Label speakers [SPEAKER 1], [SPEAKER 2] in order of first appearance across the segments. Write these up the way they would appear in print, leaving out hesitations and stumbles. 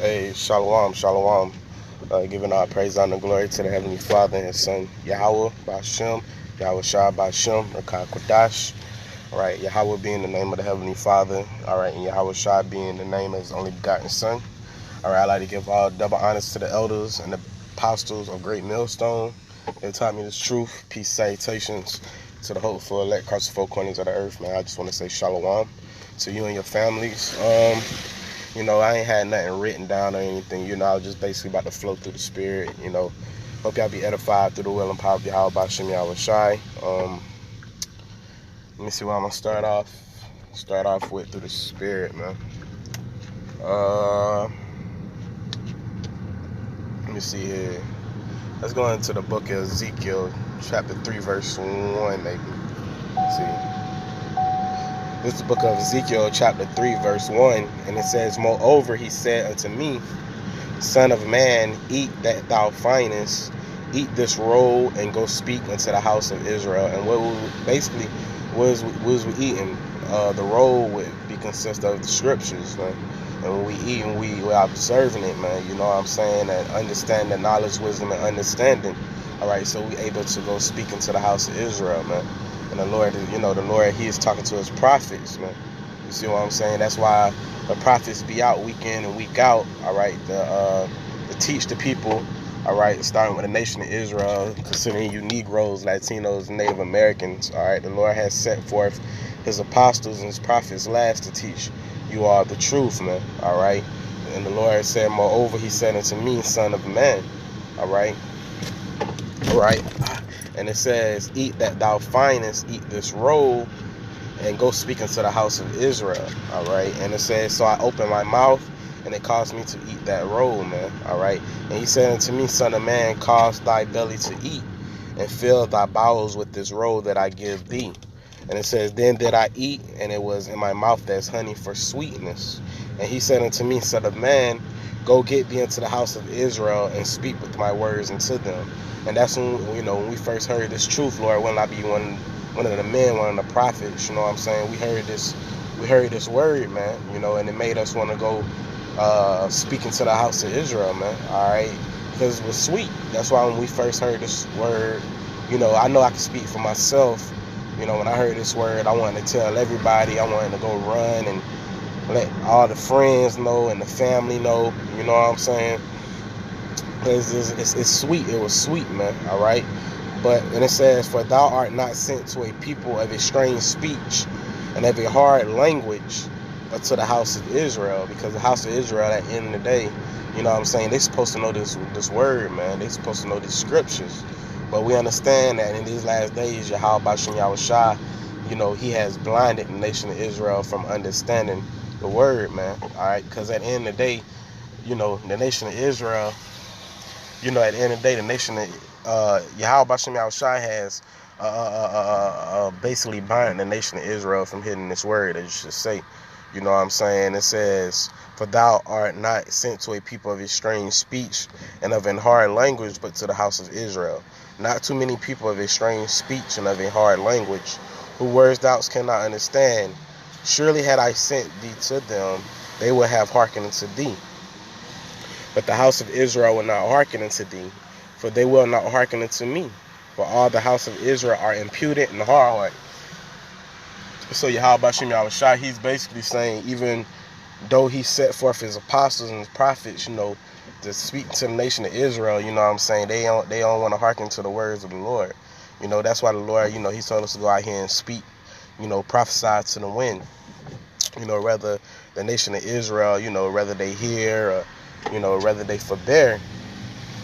[SPEAKER 1] Hey, shalom, shalom. Giving our praise, honor, and glory to the Heavenly Father and His Son, Yahawa, Bashem, Yahweh Shah, Bashem, Rakah Kodash. All right, Yahawa being the name of the Heavenly Father. All right, and Yahweh Shah being the name of His only begotten Son. All right, I'd like to give all double honors to the elders and the apostles of Great Millstone. They taught me this truth. Peace, salutations to the hopeful elect across the four corners of the earth, man. I just want to say shalom to you and your families. I ain't had nothing written down or anything. I was just basically about to flow through the spirit. Hope y'all be edified through the will and power of Yahawa Bashem Yahweh Shai. Let me see where I'm gonna start off. Start off with through the spirit, man. Let me see here. Let's go into the book of Ezekiel, chapter 3, verse 1, maybe. Let's see. This is the book of Ezekiel, chapter 3, verse 1, and it says, "Moreover, he said unto me, Son of man, eat that thou findest, eat this roll, and go speak unto the house of Israel." And what was we eating? The roll would be consist of the scriptures, man. And when we eating, we're observing it, man. You know what I'm saying? And understanding, knowledge, wisdom, and understanding. All right, so we able to go speak into the house of Israel, man. And the Lord, He is talking to His prophets, man. You see what I'm saying? That's why the prophets be out week in and week out, all right, to teach the people, all right, starting with the nation of Israel, considering you Negroes, Latinos, Native Americans, all right. The Lord has set forth His apostles and His prophets last to teach you all the truth, man, all right. And the Lord said, "Moreover, he said unto me, Son of man," all right. All right. And it says, "Eat that thou findest, eat this roll, and go speak unto the house of Israel." All right. And it says, "So I opened my mouth, and it caused me to eat that roll, man." All right. And he said unto me, "Son of man, cause thy belly to eat, and fill thy bowels with this roll that I give thee." And it says, "Then did I eat, and it was in my mouth as honey for sweetness." And he said unto me, "Son of man, go get thee into the house of Israel, and speak with my words unto them." And that's when we first heard this truth, Lord, when I be one of the men, one of the prophets, you know what I'm saying? We heard this word, man, and it made us want to go speak into the house of Israel, man, all right? Because it was sweet. That's why when we first heard this word, I know I can speak for myself. When I heard this word, I wanted to tell everybody. I wanted to go run and let all the friends know and the family know, you know what I'm saying? It's sweet. It was sweet, man, all right? And it says, "For thou art not sent to a people of a strange speech and of a hard language, but to the house of Israel." Because the house of Israel, at the end of the day, you know what I'm saying, they're supposed to know this word, man. They're supposed to know these scriptures. But we understand that in these last days, Yahawa Bashem Yahweh Shai, He has blinded the nation of Israel from understanding the word, man. All right, because at the end of the day, the nation of Israel, at the end of the day, the nation of Yahawa Bashem Yahweh Shai has basically binding the nation of Israel from hitting this word, as you should say. You know what I'm saying? It says, "For thou art not sent to a people of a strange speech and of a hard language, but to the house of Israel." Not too many people of a strange speech and of a hard language, whose words thou cannot understand. Surely had I sent thee to them, they would have hearkened unto thee. But the house of Israel will not hearken unto thee, for they will not hearken unto me. For all the house of Israel are impudent and hard-hearted. So Yahawa Bashem Yahweh Shai, he's basically saying, even though he set forth his apostles and his prophets, to speak to the nation of Israel, you know what I'm saying, they don't want to hearken to the words of the Lord. That's why the Lord, he told us to go out here and speak, prophesy to the wind. Whether the nation of Israel, whether they hear or, whether they forbear.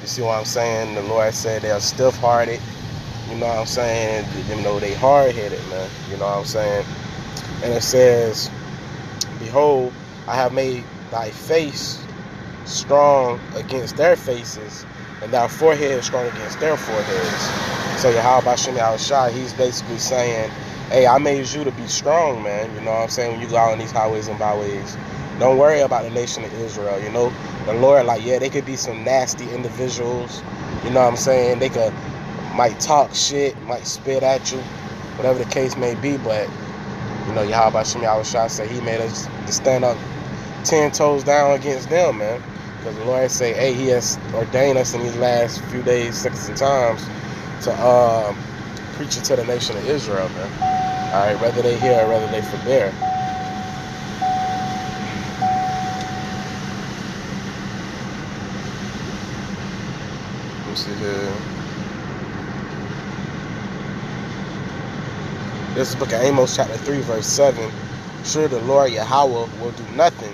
[SPEAKER 1] You see what I'm saying? The Lord said they are stiff-hearted, you know what I'm saying? They hard-headed, man, you know what I'm saying? And it says, "Behold, I have made thy face strong against their faces, and thy forehead strong against their foreheads." So Yahawa Bashem Yahweh Shai, he's basically saying, hey, I made you to be strong, man. You know what I'm saying? When you go out on these highways and byways, don't worry about the nation of Israel. The Lord, they could be some nasty individuals. You know what I'm saying? They might talk shit, might spit at you, whatever the case may be. But Yahawa Bashem Yahweh Shai said he made us to stand up 10 toes down against them, man. Because the Lord say, hey, He has ordained us in these last few days, seconds, and times to preach it to the nation of Israel, man. All right, whether they hear or whether they forbear. Let me see here. This is the book of Amos, chapter 3, verse 7. Sure, the Lord Yahawa will do nothing,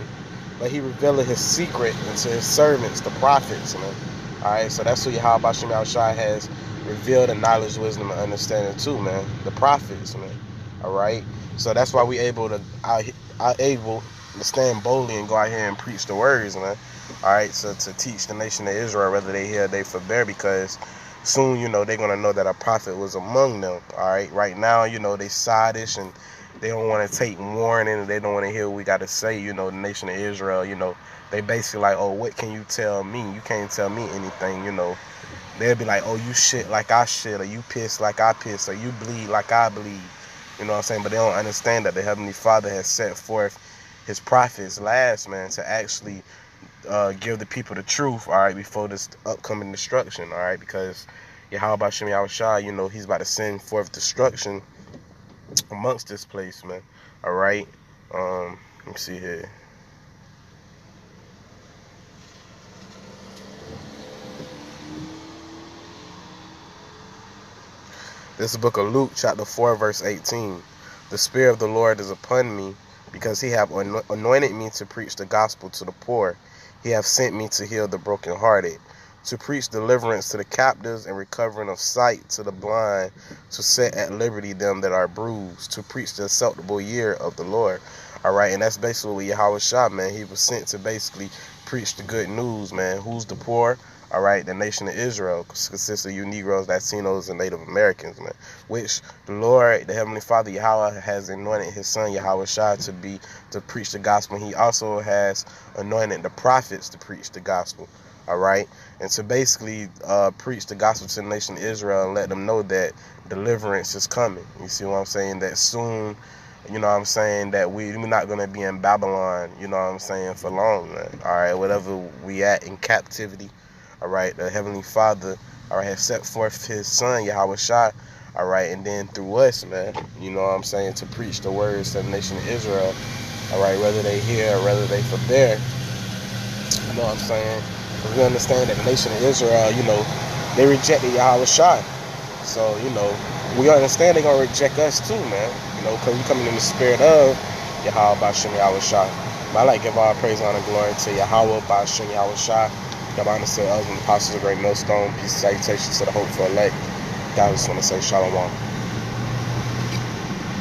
[SPEAKER 1] but He revealed His secret unto His servants, the prophets, man. All right, so that's who Yahawa Bashem Yahushua has revealed the knowledge, wisdom, and understanding to, man. The prophets, man. All right, so that's why we able to stand boldly and go out here and preach the words, man. All right, so to teach the nation of Israel, whether they hear or they forbear, because soon, they're going to know that a prophet was among them. All right, right now, they sadish and they don't want to take warning and they don't want to hear what we got to say. The nation of Israel, they basically like, oh, what can you tell me? You can't tell me anything. They'll be like, oh, you shit like I shit, or you piss like I piss, or you bleed like I bleed. You know what I'm saying? But they don't understand that the Heavenly Father has set forth His prophets last, man, to actually give the people the truth, all right, before this upcoming destruction, all right, because Yahawa Bashem Yahushua, He's about to send forth destruction amongst this place, man, all right. Let me see here. This is the book of Luke, chapter 4, verse 18. The Spirit of the Lord is upon me, because He hath anointed me to preach the gospel to the poor. He hath sent me to heal the brokenhearted, to preach deliverance to the captives and recovering of sight to the blind, to set at liberty them that are bruised, to preach the acceptable year of the Lord. All right, and that's basically what Yahawa Shah, man. He was sent to basically preach the good news, man. Who's the poor? All right, the nation of Israel consists of you Negroes, Latinos, and Native Americans, man. Which the Lord, the Heavenly Father, Yahawa, has anointed His Son, Yahawa Shah, to preach the gospel. He also has anointed the prophets to preach the gospel. All right, and to basically preach the gospel to the nation of Israel and let them know that deliverance is coming. You see what I'm saying? That soon, that we're not going to be in Babylon, for long, man. All right, whatever we at in captivity. All right, the Heavenly Father, all right, has set forth His Son, Yahawa Shah, all right, and then through us, man, to preach the words to the nation of Israel, all right, whether they hear or whether they forbear, you know what I'm saying? Because we understand that the nation of Israel, they rejected Yahawa Shah. So, we understand they're going to reject us too, man, because we coming in the spirit of Yahawa Bashem Yahawa Shah. But I like to give all praise, honor, glory to Yahawa Bashem Yahawa Shah. God honor to the elders and apostles of Great Millstone. Peace and salutations to the hopeful elect. God just want to say shalom.